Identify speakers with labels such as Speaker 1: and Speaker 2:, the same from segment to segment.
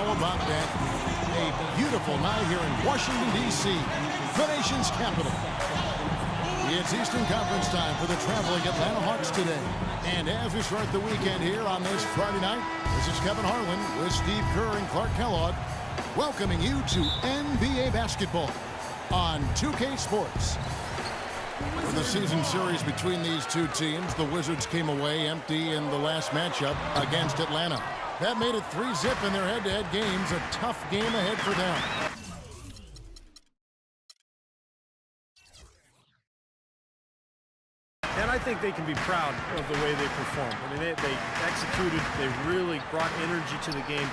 Speaker 1: How about that? A beautiful night here in Washington, D.C., the nation's capital. It's Eastern Conference time for the traveling Atlanta Hawks today. And as we start the weekend here on this Friday night, this is Kevin Harlan with Steve Kerr and Clark Kellogg, welcoming you to NBA basketball on 2K Sports. In the season series between these two teams, the Wizards came away empty in the last matchup against Atlanta. That made it 3-zip in their head-to-head games, a tough game ahead for them.
Speaker 2: And I think they can be proud of the way they performed. I mean, they executed, they really brought energy to the game.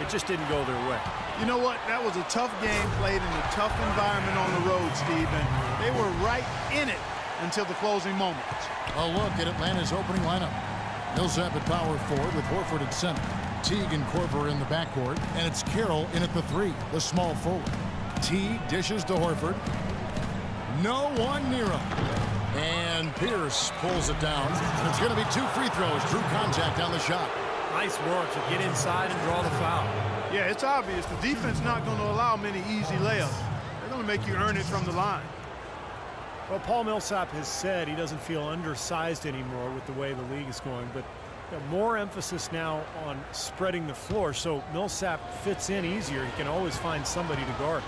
Speaker 2: It just didn't go their way.
Speaker 3: You know what? That was a tough game played in a tough environment on the road, Steve, and they were right in it until the closing moments.
Speaker 1: A look at Atlanta's opening lineup. Millsap at power forward with Horford at center. Teague and Korver in the backcourt, and it's Carroll in at the 3, the small forward. Teague dishes to Horford. No one near him. And Pierce pulls it down. And it's going to be 2 free throws. True contact on the shot.
Speaker 2: Nice work to get inside and draw the foul.
Speaker 3: Yeah, it's obvious. The defense not going to allow many easy layups. They're going to make you earn it from the line.
Speaker 2: Well, Paul Millsap has said he doesn't feel undersized anymore with the way the league is going, but more emphasis now on spreading the floor, so Millsap fits in easier. He can always find somebody to guard.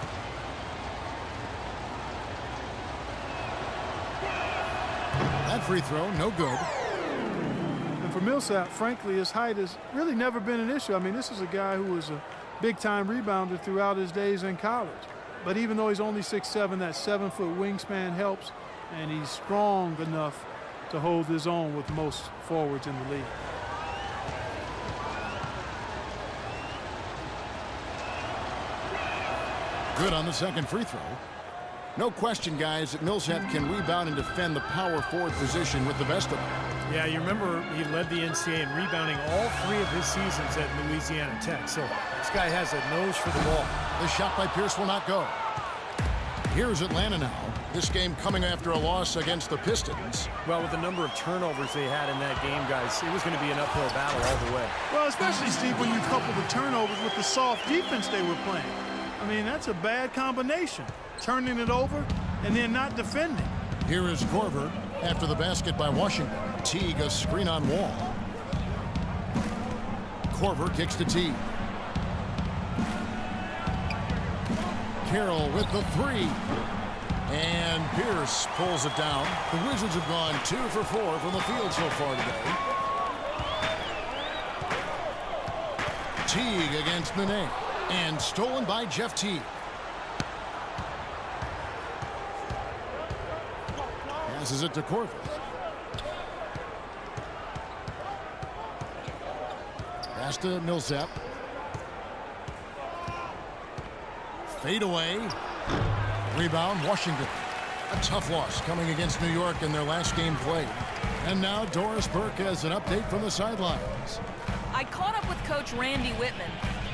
Speaker 1: That free throw, no good.
Speaker 3: And for Millsap, frankly, his height has really never been an issue. I mean, this is a guy who was a big-time rebounder throughout his days in college. But even though he's only 6'7", that 7-foot wingspan helps, and he's strong enough to hold his own with most forwards in the league.
Speaker 1: Good on the second free throw. No question, guys, that Millsap can rebound and defend the power forward position with the best of them.
Speaker 2: Yeah, you remember he led the NCAA in rebounding all 3 of his seasons at Louisiana Tech, so this guy has a nose for the ball.
Speaker 1: The shot by Pierce will not go. Here's Atlanta now. This game coming after a loss against the Pistons.
Speaker 2: Well, with the number of turnovers they had in that game, guys, it was going to be an uphill battle all the way.
Speaker 3: Well, especially, Steve, when you couple the turnovers with the soft defense they were playing. I mean, that's a bad combination. Turning it over and then not defending.
Speaker 1: Here is Korver after the basket by Washington. Teague a screen on Wall. Korver kicks to Teague. Carroll with the 3. And Pierce pulls it down. The Wizards have gone 2 for 4 from the field so far today. Teague against Nene. And stolen by Jeff Teague. Passes it to Korver. Pass to Millsap. Fade away. Rebound, Washington. A tough loss coming against New York in their last game played. And now Doris Burke has an update from the sidelines.
Speaker 4: I caught up with Coach Randy Whitman.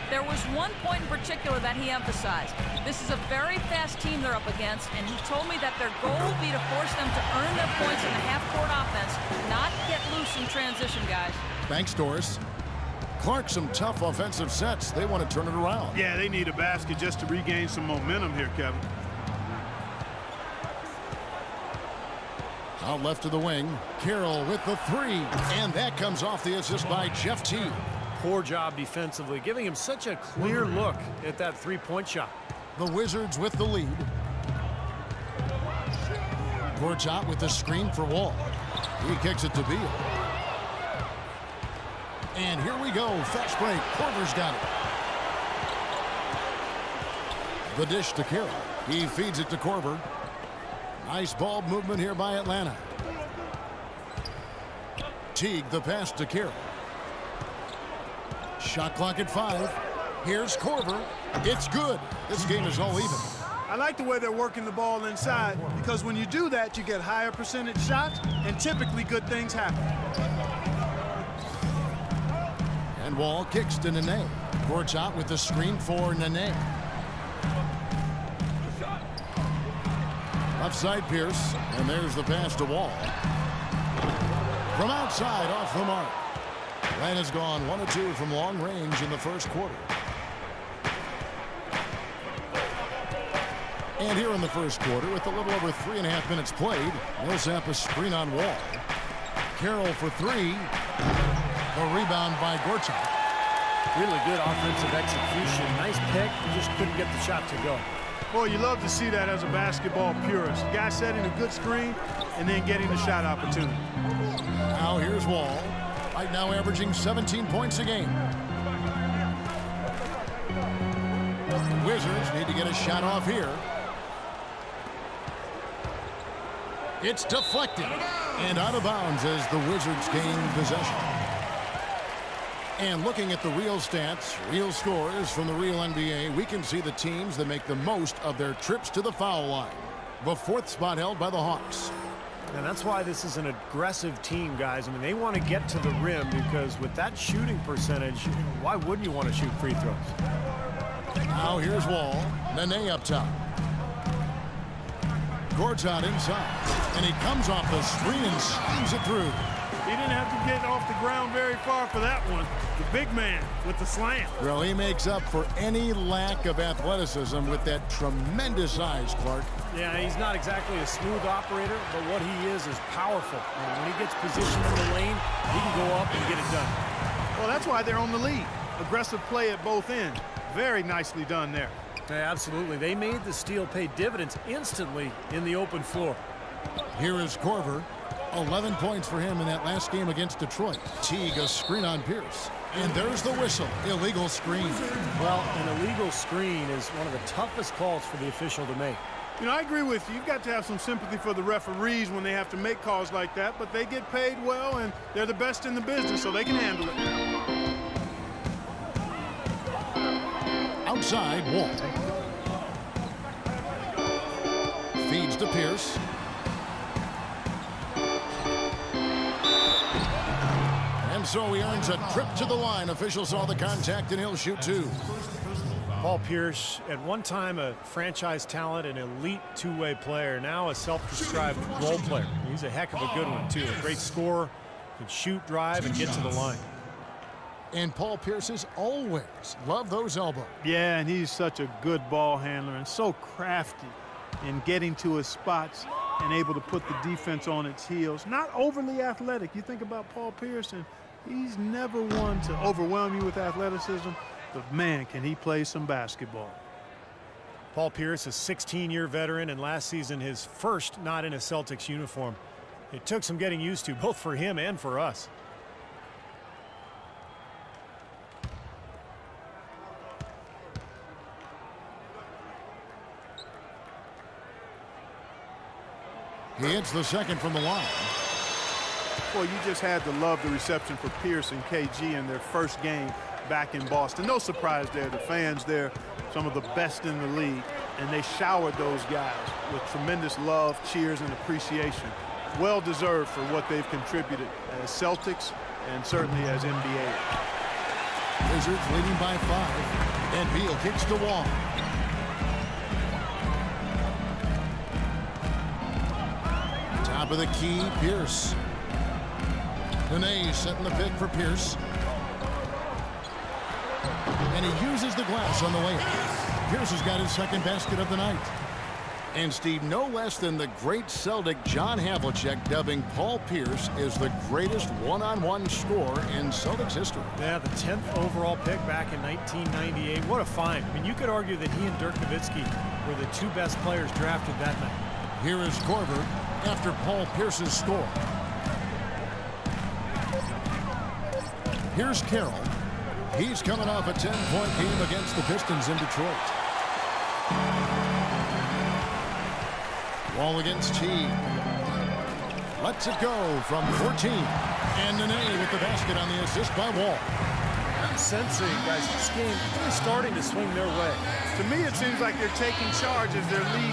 Speaker 4: There was one point in particular that he emphasized. This is a very fast team they're up against, and he told me that their goal will be to force them to earn their points in the half-court offense, not get loose in transition, guys.
Speaker 1: Thanks, Doris. Clark, some tough offensive sets. They want to turn it around.
Speaker 3: Yeah, they need a basket just to regain some momentum here, Kevin.
Speaker 1: Out left to the wing. Carroll with the 3. And that comes off the assist by Jeff Teague.
Speaker 2: Poor job defensively, giving him such a clear look at that 3-point shot.
Speaker 1: The Wizards with the lead. Gortat with the screen for Wall. He kicks it to Beal. And here we go. Fast break. Korver's got it. The dish to Carroll. He feeds it to Korver. Nice ball movement here by Atlanta. Teague the pass to Carroll. Shot clock at 5. Here's Korver. It's good. This game is all even.
Speaker 3: I like the way they're working the ball inside because when you do that, you get higher percentage shots and typically good things happen.
Speaker 1: And Wall kicks to Nene. Gortat with the screen for Nene. Offside Pierce, and there's the pass to Wall. From outside, off the mark. Atlanta's gone 1 of 2 from long range in the first quarter. And here in the first quarter, with a little over 3.5 minutes played, Millsap a screen on Wall. Carroll for three. The rebound by Gortat.
Speaker 2: Really good offensive execution. Nice pick. He just couldn't get the shot to go.
Speaker 3: Boy, you love to see that as a basketball purist. Guy setting a good screen and then getting the shot opportunity.
Speaker 1: Now here's Wall. Right now averaging 17 points a game. Wizards need to get a shot off here. It's deflected and out of bounds as the Wizards gain possession. And looking at the real stats, real scores from the real NBA, we can see the teams that make the most of their trips to the foul line. The fourth spot held by the Hawks.
Speaker 2: And that's why this is an aggressive team, guys. I mean, they want to get to the rim because with that shooting percentage, why wouldn't you want to shoot free throws?
Speaker 1: Now here's Wall. Nene up top. Gortat inside. And he comes off the screen and slams it through.
Speaker 3: He didn't have to get off the ground very far for that one. The big man with the slam.
Speaker 1: Well, he makes up for any lack of athleticism with that tremendous size, Clark.
Speaker 2: Yeah, he's not exactly a smooth operator, but what he is powerful. And when he gets positioned in the lane, he can go up and get it done.
Speaker 3: Well, that's why they're on the lead. Aggressive play at both ends. Very nicely done there.
Speaker 2: Yeah, absolutely. They made the steal pay dividends instantly in the open floor.
Speaker 1: Here is Korver. 11 points for him in that last game against Detroit. Teague a screen on Pierce. And there's the whistle. Illegal screen.
Speaker 2: Well, an illegal screen is one of the toughest calls for the official to make.
Speaker 3: You know, I agree with you. You've got to have some sympathy for the referees when they have to make calls like that, but they get paid well, and they're the best in the business, so they can handle it.
Speaker 1: Outside, Wall. Feeds to Pierce. And so he earns a trip to the line. Official saw the contact, and he'll shoot two.
Speaker 2: Paul Pierce, at one time a franchise talent, an elite two-way player, now a self-described role player. He's a heck of a good one, too. A great scorer, can shoot, drive, and get to the line.
Speaker 1: And Paul Pierce has always loved those elbows.
Speaker 3: Yeah, and he's such a good ball handler and so crafty in getting to his spots and able to put the defense on its heels. Not overly athletic. You think about Paul Pierce, and he's never one to overwhelm you with athleticism, but man, can he play some basketball.
Speaker 2: Paul Pierce, a 16-year veteran, and last season his first not in a Celtics uniform. It took some getting used to, both for him and for us.
Speaker 1: He hits the second from the line.
Speaker 3: Boy, you just had to love the reception for Pierce and KG in their first game back in Boston. No surprise there. The fans there, some of the best in the league, and they showered those guys with tremendous love, cheers, and appreciation. Well deserved for what they've contributed as Celtics and certainly as NBA.
Speaker 1: Wizards leading by 5. And Beal kicks to Wall. Top of the key, Pierce. Nene setting the pick for Pierce. And he uses the glass on the layup. Pierce has got his second basket of the night. And Steve, no less than the great Celtic John Havlicek dubbing Paul Pierce as the greatest one-on-one scorer in Celtics history.
Speaker 2: Yeah, the 10th overall pick back in 1998. What a find. I mean, you could argue that he and Dirk Nowitzki were the two best players drafted that night.
Speaker 1: Here is Korver after Paul Pierce's score. Here's Carroll. He's coming off a 10-point game against the Pistons in Detroit. Wall against Teague. Lets it go from 14. And Nene with the basket on the assist by Wall.
Speaker 2: I'm sensing, guys, this game is starting to swing their way.
Speaker 3: To me, it seems like they're taking charge as their lead